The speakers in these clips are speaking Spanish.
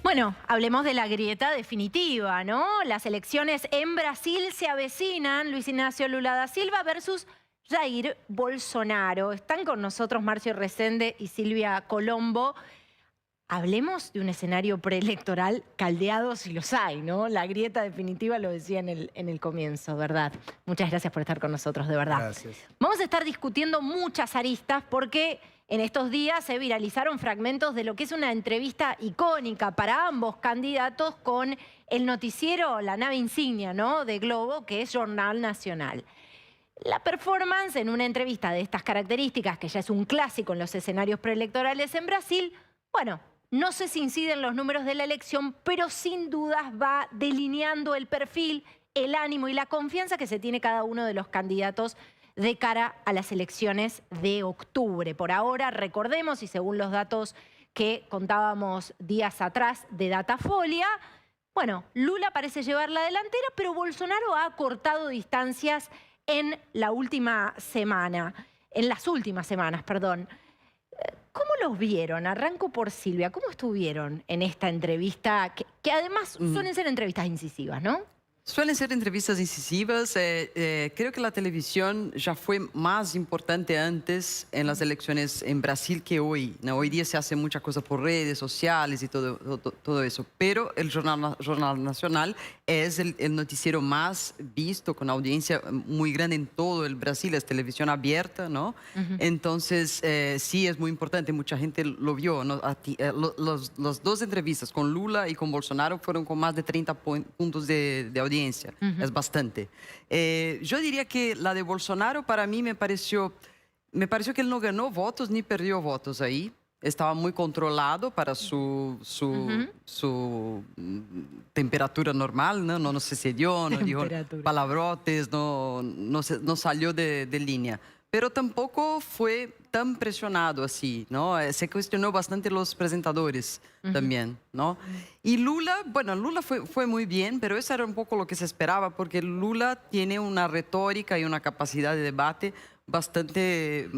Bueno, hablemos de la grieta definitiva, ¿no? Las elecciones en Brasil se avecinan. Luis Ignacio Lula da Silva versus Jair Bolsonaro. Están con nosotros Marcio Resende y Silvia Colombo. Hablemos de un escenario preelectoral caldeado si los hay, ¿no? La grieta definitiva lo decía en el comienzo, ¿verdad? Muchas gracias por estar con nosotros, de verdad. Gracias. Vamos a estar discutiendo muchas aristas porque en estos días se viralizaron fragmentos de lo que es una entrevista icónica para ambos candidatos con el noticiero, la nave insignia, ¿no?, de Globo, que es Jornal Nacional. La performance en una entrevista de estas características, que ya es un clásico en los escenarios preelectorales en Brasil, bueno, no sé si inciden los números de la elección, pero sin dudas va delineando el perfil, el ánimo y la confianza que se tiene cada uno de los candidatos de cara a las elecciones de octubre. Por ahora, recordemos, y según los datos que contábamos días atrás de Datafolia, bueno, Lula parece llevar la delantera, pero Bolsonaro ha cortado distancias en las últimas semanas, perdón. ¿Cómo los vieron? Arranco por Silvia. ¿Cómo estuvieron en esta entrevista? Que además suelen ser entrevistas incisivas, ¿no? Suelen ser entrevistas incisivas. Creo que la televisión ya fue más importante antes en las elecciones en Brasil que hoy, ¿no? Hoy día se hace mucha cosa por redes sociales y todo eso. Pero el Jornal Nacional es el noticiero más visto, con audiencia muy grande en todo el Brasil. Es televisión abierta, ¿no? Entonces, sí, es muy importante. Mucha gente lo vio, ¿no? Las dos entrevistas con Lula y con Bolsonaro fueron con más de 30 puntos de audiencia. Es bastante. Yo diría que la de Bolsonaro para mí me pareció que él no ganó votos ni perdió votos ahí. Estaba muy controlado para su temperatura normal, ¿no? No se cedió, no dijo palabrotes, no salió de línea. Pero tampoco fue tan presionado así, ¿no? Se cuestionó bastante los presentadores también, ¿no? Y Lula, bueno, Lula fue muy bien, pero eso era un poco lo que se esperaba, porque Lula tiene una retórica y una capacidad de debate bastante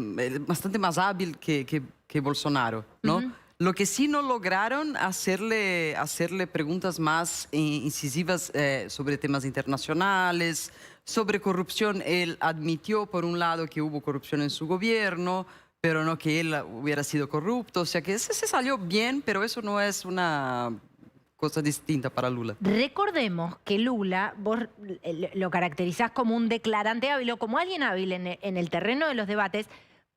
más hábil que Bolsonaro, ¿no? Lo que sí no lograron hacerle preguntas más incisivas sobre temas internacionales, sobre corrupción. Él admitió, por un lado, que hubo corrupción en su gobierno, pero no que él hubiera sido corrupto. O sea que ese se salió bien, pero eso no es una cosa distinta para Lula. Recordemos que Lula, vos lo caracterizás como un declarante hábil o como alguien hábil en el terreno de los debates,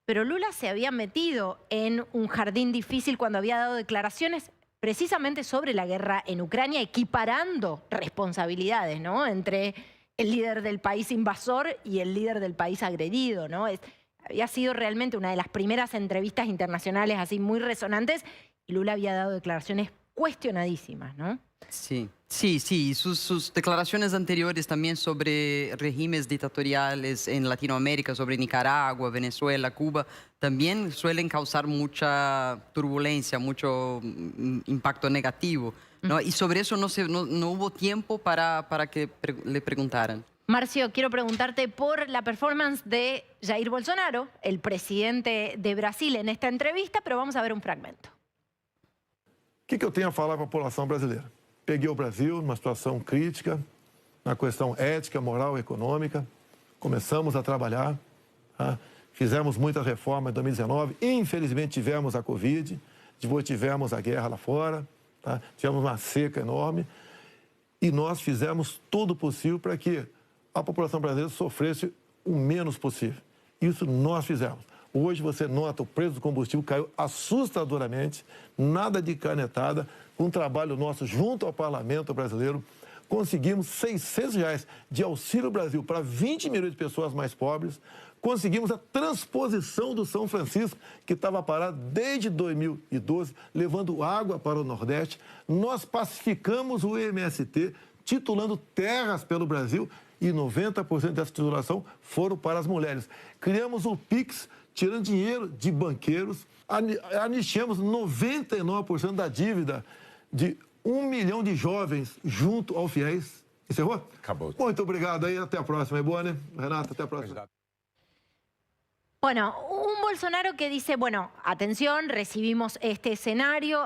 pero Lula se había metido en un jardín difícil cuando había dado declaraciones precisamente sobre la guerra en Ucrania, equiparando responsabilidades, ¿no?, entre el líder del país invasor y el líder del país agredido, ¿no? Había sido realmente una de las primeras entrevistas internacionales así muy resonantes y Lula había dado declaraciones cuestionadísimas, ¿no? Sí, sí, sí. Sus declaraciones anteriores también sobre regímenes dictatoriales en Latinoamérica, sobre Nicaragua, Venezuela, Cuba, también suelen causar mucha turbulencia, mucho impacto negativo, ¿no? Y sobre eso no hubo tiempo para que le preguntaran. Marcio, quiero preguntarte por la performance de Jair Bolsonaro, el presidente de Brasil, en esta entrevista, pero vamos a ver un fragmento. O que eu tenho a falar para a população brasileira? Peguei o Brasil numa situação crítica, na questão ética, moral e econômica. Começamos a trabalhar, tá? Fizemos muitas reformas em 2019. Infelizmente tivemos a Covid, depois tivemos a guerra lá fora, tá? Tivemos uma seca enorme. E nós fizemos tudo o possível para que a população brasileira sofresse o menos possível. Isso nós fizemos. Hoje você nota o preço do combustível caiu assustadoramente, nada de canetada, com um trabalho nosso junto ao Parlamento brasileiro, conseguimos R$600 de Auxílio Brasil para 20 milhões de pessoas mais pobres, conseguimos a transposição do São Francisco, que estava parado desde 2012, levando água para o Nordeste. Nós pacificamos o MST, titulando terras pelo Brasil, e 90% dessa titulação foram para as mulheres. Criamos o PIX, tirando dinheiro de banqueiros, anistiamos 99% da dívida de 1 milhão de jovens junto ao FIES. Encerrou? Acabou. Muito obrigado aí, até a próxima. É boa, né? Renata, até a próxima. Bueno, un Bolsonaro que dice, bueno, atención, recibimos este escenario.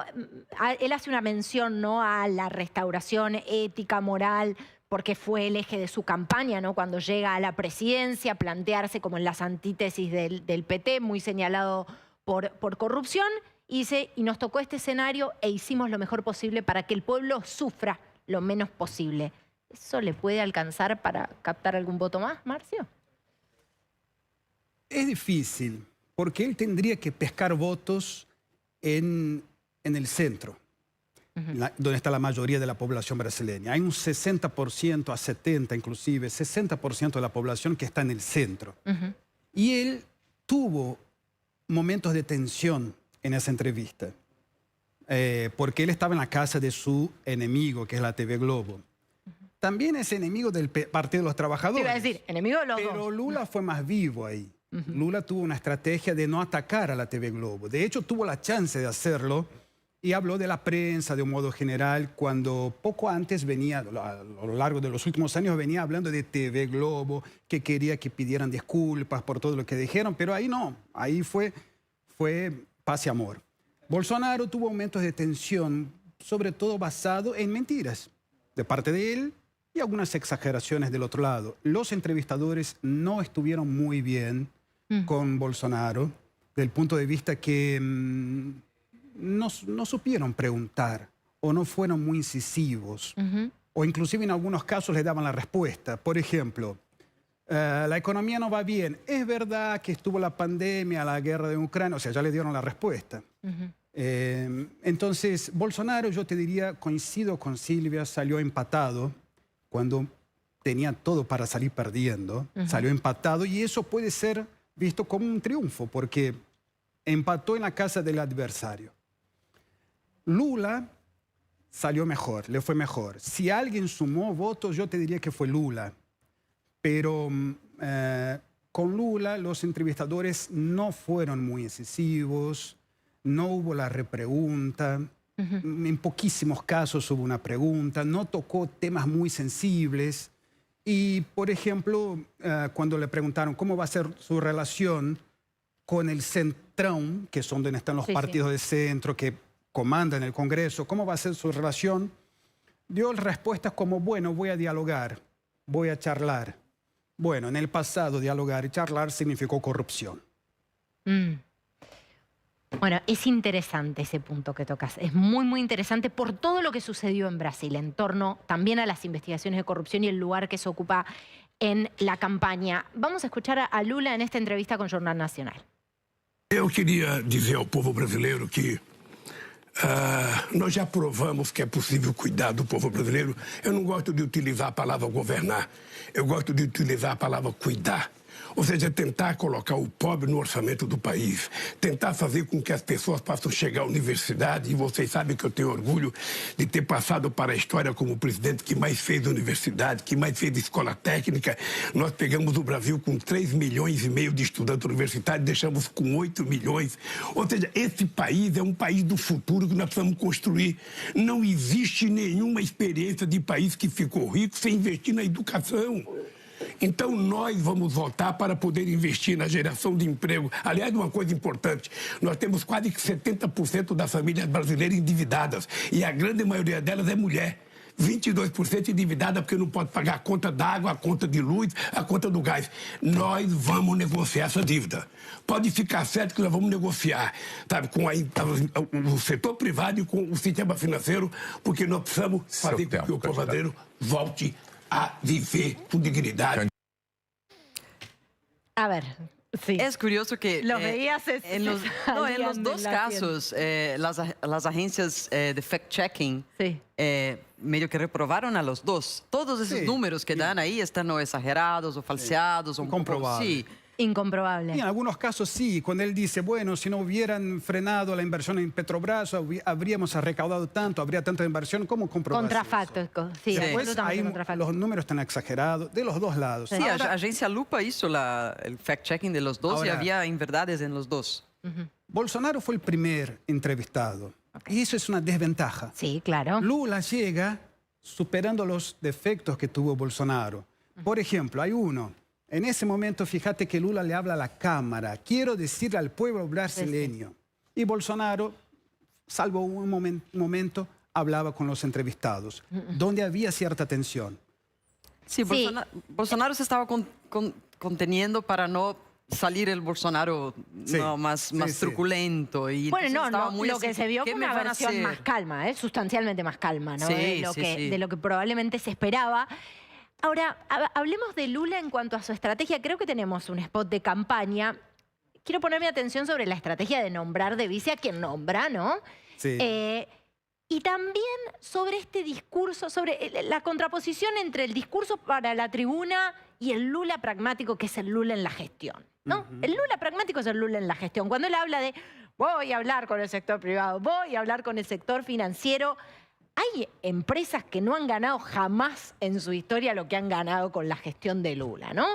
Él hace una mención, ¿no?, a la restauración ética, moral, porque fue el eje de su campaña, ¿no?, cuando llega a la presidencia, plantearse como en las antítesis del PT, muy señalado por corrupción. Y dice, y nos tocó este escenario e hicimos lo mejor posible para que el pueblo sufra lo menos posible. ¿Eso le puede alcanzar para captar algún voto más, Marcio? Es difícil, porque él tendría que pescar votos en el centro, donde está la mayoría de la población brasileña. Hay un 60% a 70%, inclusive 60% de la población que está en el centro. Y él tuvo momentos de tensión en esa entrevista, porque él estaba en la casa de su enemigo, que es la TV Globo. También es enemigo del Partido de los Trabajadores. Te iba a decir, enemigo de los dos. Pero Lula fue más vivo ahí. Lula tuvo una estrategia de no atacar a la TV Globo. De hecho, tuvo la chance de hacerlo y habló de la prensa de un modo general cuando poco antes venía, a lo largo de los últimos años, venía hablando de TV Globo, que quería que pidieran disculpas por todo lo que dijeron, pero ahí no, ahí fue paz y amor. Bolsonaro tuvo momentos de tensión, sobre todo basado en mentiras de parte de él y algunas exageraciones del otro lado. Los entrevistadores no estuvieron muy bien con Bolsonaro, del punto de vista que no supieron preguntar o no fueron muy incisivos, o inclusive en algunos casos le daban la respuesta. Por ejemplo, la economía no va bien. Es verdad que estuvo la pandemia, la guerra de Ucrania, o sea, ya le dieron la respuesta. Entonces, Bolsonaro, yo te diría, coincido con Silvia, salió empatado cuando tenía todo para salir perdiendo, salió empatado, y eso puede ser visto como un triunfo, porque empató en la casa del adversario. Lula salió mejor, le fue mejor. Si alguien sumó votos, yo te diría que fue Lula. Pero con Lula los entrevistadores no fueron muy incisivos, no hubo la repregunta, en poquísimos casos hubo una pregunta, no tocó temas muy sensibles. Y, por ejemplo, cuando le preguntaron cómo va a ser su relación con el centrón, que son donde están los partidos de centro, que comandan el Congreso, cómo va a ser su relación, dio respuestas como, bueno, voy a dialogar, voy a charlar. Bueno, en el pasado dialogar y charlar significó corrupción. Bueno, es interesante ese punto que tocas. Es muy, muy interesante por todo lo que sucedió en Brasil, en torno también a las investigaciones de corrupción y el lugar que se ocupa en la campaña. Vamos a escuchar a Lula en esta entrevista con Jornal Nacional. Eu queria dizer ao povo brasileiro que nós já provamos que é possível cuidar do povo brasileiro. Eu não gosto de utilizar a palavra governar, eu gosto de utilizar a palavra cuidar. Ou seja, tentar colocar o pobre no orçamento do país, tentar fazer com que as pessoas possam chegar à universidade. E vocês sabem que eu tenho orgulho de ter passado para a história como o presidente que mais fez universidade, que mais fez escola técnica. Nós pegamos o Brasil com 3,5 milhões de estudantes universitários, deixamos com 8 milhões. Ou seja, esse país é um país do futuro que nós precisamos construir. Não existe nenhuma experiência de país que ficou rico sem investir na educação. Então, nós vamos votar para poder investir na geração de emprego. Aliás, uma coisa importante, nós temos quase que 70% das famílias brasileiras endividadas, e a grande maioria delas é mulher. 22% endividada porque não pode pagar a conta d'água, a conta de luz, a conta do gás. Nós vamos negociar essa dívida. Pode ficar certo que nós vamos negociar, sabe, com o setor privado e com o sistema financeiro, porque nós precisamos fazer com que o povo brasileiro volte a viver con dignidad. A ver, sí. Es curioso que lo veías en los dos casos, las agencias de fact-checking medio que reprobaron a los dos. Todos esos números que dan ahí están o exagerados o falseados. O comprobados. Sí. Incomprobable. Y en algunos casos sí, cuando él dice, bueno, si no hubieran frenado la inversión en Petrobras, habríamos recaudado tanto, habría tanta inversión, ¿cómo comprobar? Contrafacto, sí. Después ahí los números están exagerados de los dos lados. Sí, ahora, la agencia Lupa hizo el fact-checking de los dos, ahora, y había inverdades en los dos. Bolsonaro fue el primer entrevistado. Y eso es una desventaja. Sí, claro. Lula llega superando los defectos que tuvo Bolsonaro. Por ejemplo, hay uno. En ese momento, fíjate que Lula le habla a la Cámara. Quiero decirle al pueblo brasileño. Y Bolsonaro, salvo un momento, hablaba con los entrevistados, donde había cierta tensión. Sí, Sí. Bolsonaro se estaba conteniendo para no salir el Bolsonaro Sí. no, más truculento. Y Bueno, entonces estaba no, muy lo así, que se vio ¿qué fue me una van a versión hacer? más calma, sustancialmente más calma, ¿no? Sí, De lo que probablemente se esperaba. Ahora, hablemos de Lula en cuanto a su estrategia. Creo que tenemos un spot de campaña. Quiero poner mi atención sobre la estrategia de nombrar de vice a quien nombra, ¿no? Sí. Y también sobre este discurso, sobre la contraposición entre el discurso para la tribuna y el Lula pragmático, que es el Lula en la gestión, ¿no? El Lula pragmático es el Lula en la gestión. Cuando él habla de voy a hablar con el sector privado, voy a hablar con el sector financiero, hay empresas que no han ganado jamás en su historia lo que han ganado con la gestión de Lula, ¿no?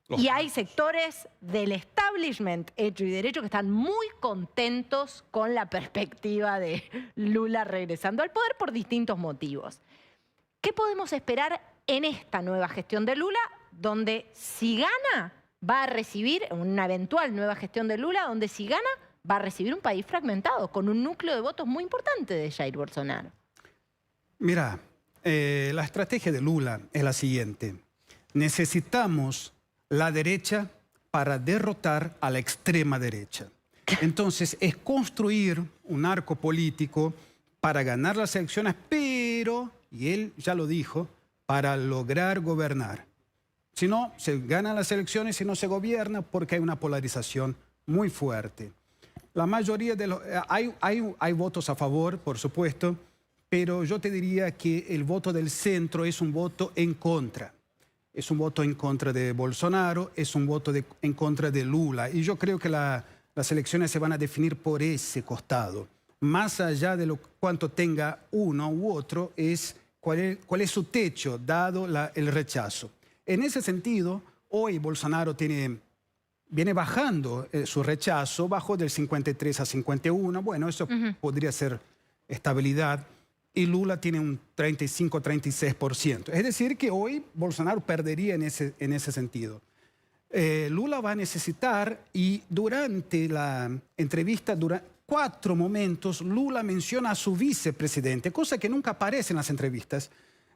Y hay sectores del establishment hecho y derecho que están muy contentos con la perspectiva de Lula regresando al poder por distintos motivos. ¿Qué podemos esperar en esta nueva gestión de Lula, donde si gana va a recibir, una eventual nueva gestión de Lula, donde si gana va a recibir un país fragmentado, con un núcleo de votos muy importante de Jair Bolsonaro? Mira, la estrategia de Lula es la siguiente. Necesitamos la derecha para derrotar a la extrema derecha. Entonces, es construir un arco político para ganar las elecciones, pero, y él ya lo dijo, para lograr gobernar. Si no, se ganan las elecciones y no se gobierna porque hay una polarización muy fuerte. La mayoría de los... Hay votos a favor, por supuesto, pero yo te diría que el voto del centro es un voto en contra. Es un voto en contra de Bolsonaro, es un voto en contra de Lula. Y yo creo que las elecciones se van a definir por ese costado. Más allá de cuánto tenga uno u otro, es cuál es su techo, dado el rechazo. En ese sentido, hoy Bolsonaro viene bajando su rechazo, bajó del 53 a 51. Bueno, eso podría ser estabilidad. Y Lula tiene un 35-36%. Es decir, que hoy Bolsonaro perdería en ese sentido. Lula va a necesitar, y durante la entrevista, 4 momentos, Lula menciona a su vicepresidente, cosa que nunca aparece en las entrevistas.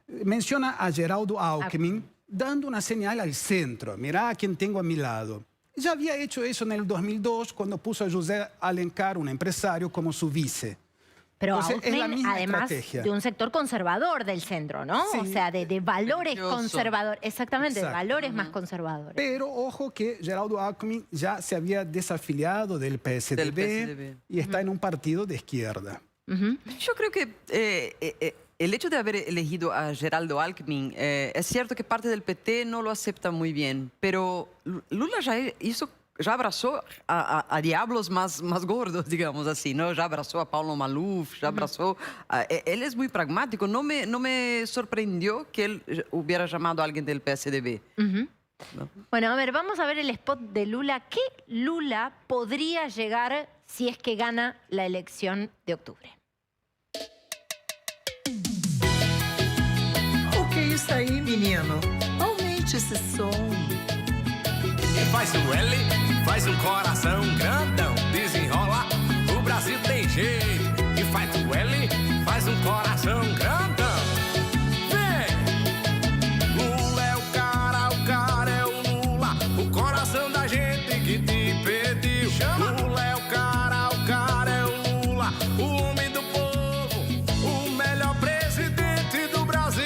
Menciona a Geraldo Alckmin, dando una señal al centro. Mirá a quien tengo a mi lado. Ya había hecho eso en el 2002, cuando puso a José Alencar, un empresario, como su vice. Pero Entonces, es la Alckmin, misma además estrategia. de un sector conservador del centro, ¿no? Sí. O sea, de valores Religioso. conservadores. Exactamente, Exacto. de valores más conservadores. Pero ojo que Geraldo Alckmin ya se había desafiliado del PSDB, y está en un partido de izquierda. Yo creo que el hecho de haber elegido a Geraldo Alckmin, es cierto que parte del PT no lo acepta muy bien, pero Lula ya abrazó a diablos más gordos, digamos así, ¿no? Ya abrazó a Paulo Maluf, ya abrazó... él es muy pragmático. No me sorprendió que él hubiera llamado a alguien del PSDB. ¿No? Bueno, a ver, vamos a ver el spot de Lula. ¿Qué Lula podría llegar si es que gana la elección de octubre? O que é isso aí, menino? Aumente esse som. Faz L, faz coração grandão, desenrola, o Brasil tem jeito. E faz L, faz coração grandão. Vem! Lula é o cara é o Lula, o coração da gente que te pediu. Lula é o cara é o Lula, o homem do povo, o melhor presidente do Brasil.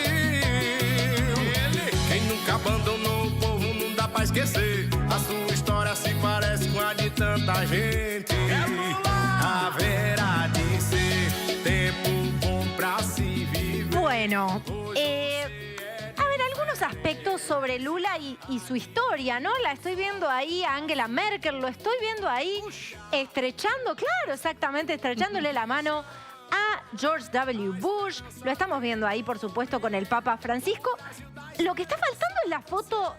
Quem nunca abandonou o povo não dá pra esquecer. A sua história se parece com a de tanta gente. Haverá de ser tempo bom pra se viver. Bueno, a ver, algunos aspectos sobre Lula y su historia, ¿no? La estoy viendo ahí a Angela Merkel, lo estoy viendo ahí estrechando, claro, exactamente, estrechándole la mano a George W. Bush. Lo estamos viendo ahí, por supuesto, con el Papa Francisco. Lo que está faltando es la foto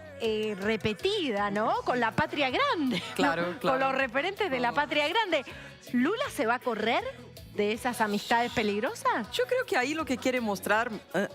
repetida, ¿no? Con la patria grande. Claro, ¿no? claro. Con los referentes de la patria grande. ¿Lula se va a correr? de esas amistades peligrosas? Yo creo que ahí lo que quiere mostrar,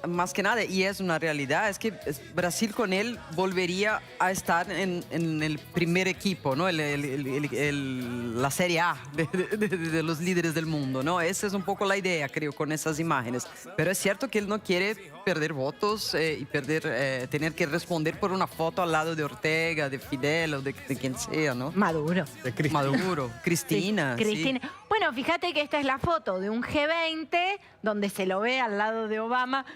más que nada, y es una realidad, es que Brasil con él volvería a estar en el primer equipo, ¿no? La Serie A de los líderes del mundo, ¿no? Esa es un poco la idea, creo, con esas imágenes. Pero es cierto que él no quiere perder votos y tener que responder por una foto al lado de Ortega, de Fidel o de quien sea, ¿no? Maduro. De Cristina. Maduro, Cristina. Cristina. Sí. Bueno, fíjate que esta es la foto de un G20 donde se lo ve al lado de Obama.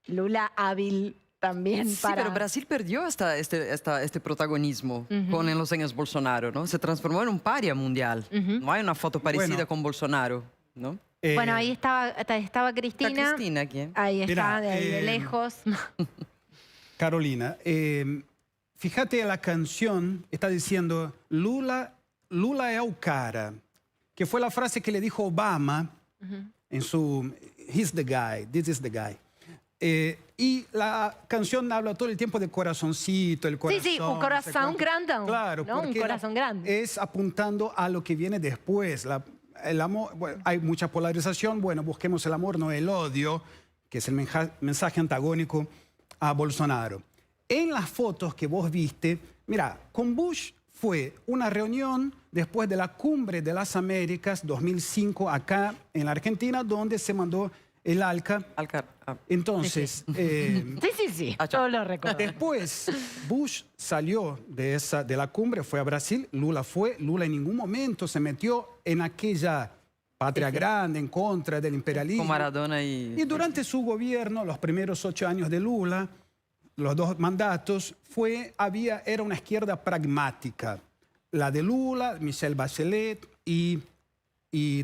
Lula hábil también Sí, para... pero Brasil perdió este protagonismo con en los años Bolsonaro, ¿no? Se transformó en un paria mundial. No hay una foto parecida Bueno. con Bolsonaro, ¿no? Bueno, ahí estaba Cristina. ¿Está Cristina quién? Ahí está, Mirá, de ahí de lejos. Carolina, fíjate la canción, está diciendo Lula é o cara, que fue la frase que le dijo Obama en su He's the guy, this is the guy. Y la canción habla todo el tiempo de corazoncito, el corazón. Sí, un corazón no sé cuánto. grande. Claro, ¿no? Un porque corazón grande. es apuntando a lo que viene después. El amor, bueno, hay mucha polarización, bueno, busquemos el amor, no el odio, que es el mensaje antagónico a Bolsonaro. En las fotos que vos viste, mira, con Bush fue una reunión después de la Cumbre de las Américas 2005 acá en la Argentina, donde se mandó el ALCA. Entonces, Sí. Yo lo recuerdo. después Bush salió de la cumbre, fue a Brasil, Lula fue, Lula en ningún momento se metió en aquella patria grande en contra del imperialismo. Con Maradona y... Y durante su gobierno, los primeros 8 años de Lula, los 2 mandatos, era una izquierda pragmática. La de Lula, Michelle Bachelet y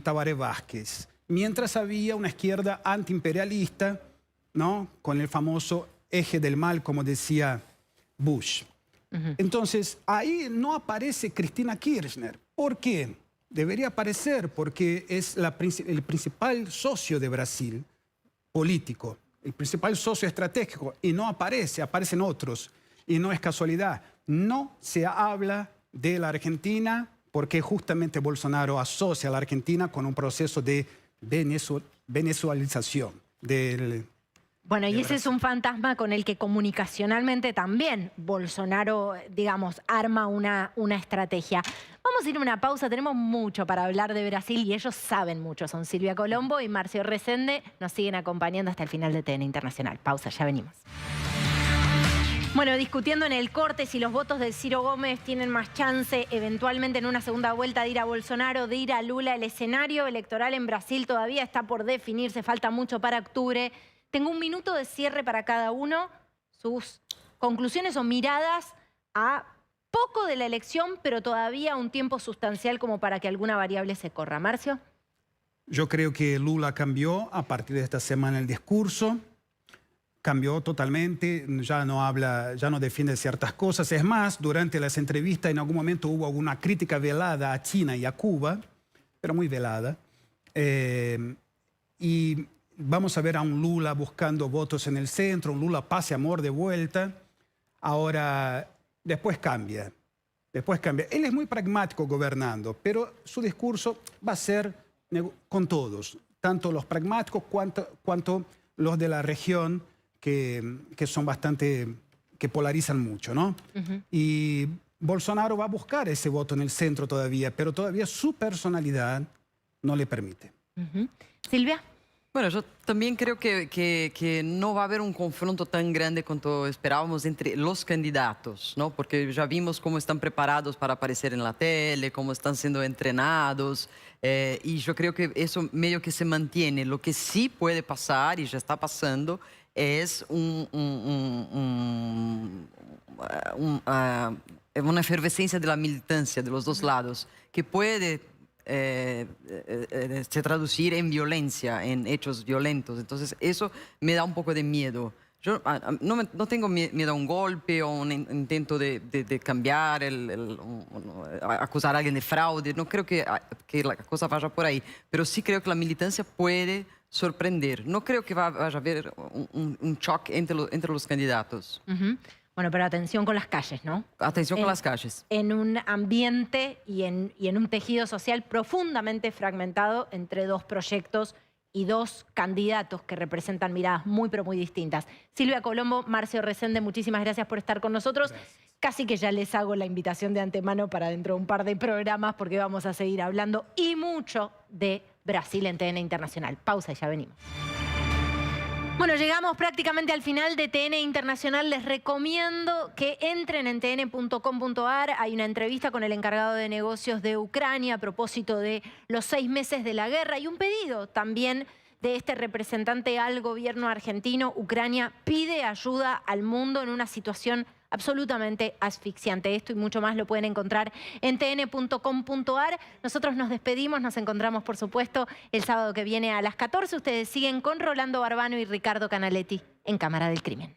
Tabaré Vázquez. Mientras había una izquierda antiimperialista, ¿no? Con el famoso eje del mal, como decía Bush. Entonces, ahí no aparece Cristina Kirchner. ¿Por qué? Debería aparecer porque es el principal socio de Brasil, político, el principal socio estratégico, y no aparece, aparecen otros. Y no es casualidad. No se habla de la Argentina porque justamente Bolsonaro asocia a la Argentina con un proceso de venezualización del... Bueno, y ese es un fantasma con el que comunicacionalmente también Bolsonaro, digamos, arma una estrategia. Vamos a ir a una pausa, tenemos mucho para hablar de Brasil y ellos saben mucho. Son Silvia Colombo y Marcio Resende. Nos siguen acompañando hasta el final de TN Internacional. Pausa, ya venimos. Bueno, discutiendo en el corte si los votos de Ciro Gómez tienen más chance eventualmente en una segunda vuelta de ir a Bolsonaro, de ir a Lula. El escenario electoral en Brasil todavía está por definirse, falta mucho para octubre. Tengo un minuto de cierre para cada uno, sus conclusiones o miradas a poco de la elección, pero todavía un tiempo sustancial como para que alguna variable se corra. Marcio. Yo creo que Lula cambió a partir de esta semana el discurso, cambió totalmente, ya no defiende ciertas cosas. Es más, durante las entrevistas en algún momento hubo alguna crítica velada a China y a Cuba, pero muy velada. Y vamos a ver a un Lula buscando votos en el centro, un Lula paz y amor de vuelta. Ahora, después cambia. Él es muy pragmático gobernando, pero su discurso va a ser con todos, tanto los pragmáticos cuanto los de la región, que son bastante, que polarizan mucho, ¿no? Y Bolsonaro va a buscar ese voto en el centro todavía, pero todavía su personalidad no le permite. Silvia. Bueno, yo también creo que no va a haber un confronto tan grande cuanto esperábamos entre los candidatos, ¿no? Porque ya vimos cómo están preparados para aparecer en la tele, cómo están siendo entrenados, y yo creo que eso medio que se mantiene. Lo que sí puede pasar, y ya está pasando, es una efervescencia de la militancia de los dos lados, que puede se traducir en violencia, en hechos violentos. Entonces eso me da un poco de miedo. Yo no tengo miedo a un golpe o un intento de cambiar, acusar a alguien de fraude. No creo que la cosa vaya por ahí. Pero sí creo que la militancia puede sorprender. No creo que vaya a haber un choque entre los candidatos. Bueno, pero atención con las calles, ¿no? Atención con las calles. En un ambiente y en un tejido social profundamente fragmentado entre dos proyectos y dos candidatos que representan miradas muy, pero muy distintas. Silvia Colombo, Marcio Resende, muchísimas gracias por estar con nosotros. Gracias. Casi que ya les hago la invitación de antemano para dentro de un par de programas porque vamos a seguir hablando y mucho de Brasil en TN Internacional. Pausa y ya venimos. Bueno, llegamos prácticamente al final de TN Internacional. Les recomiendo que entren en tn.com.ar. Hay una entrevista con el encargado de negocios de Ucrania a propósito de los 6 meses de la guerra y un pedido también de este representante al gobierno argentino. Ucrania pide ayuda al mundo en una situación absolutamente asfixiante. Esto y mucho más lo pueden encontrar en tn.com.ar. Nosotros nos despedimos, nos encontramos por supuesto el sábado que viene a las 14. Ustedes siguen con Rolando Barbano y Ricardo Canaletti en Cámara del Crimen.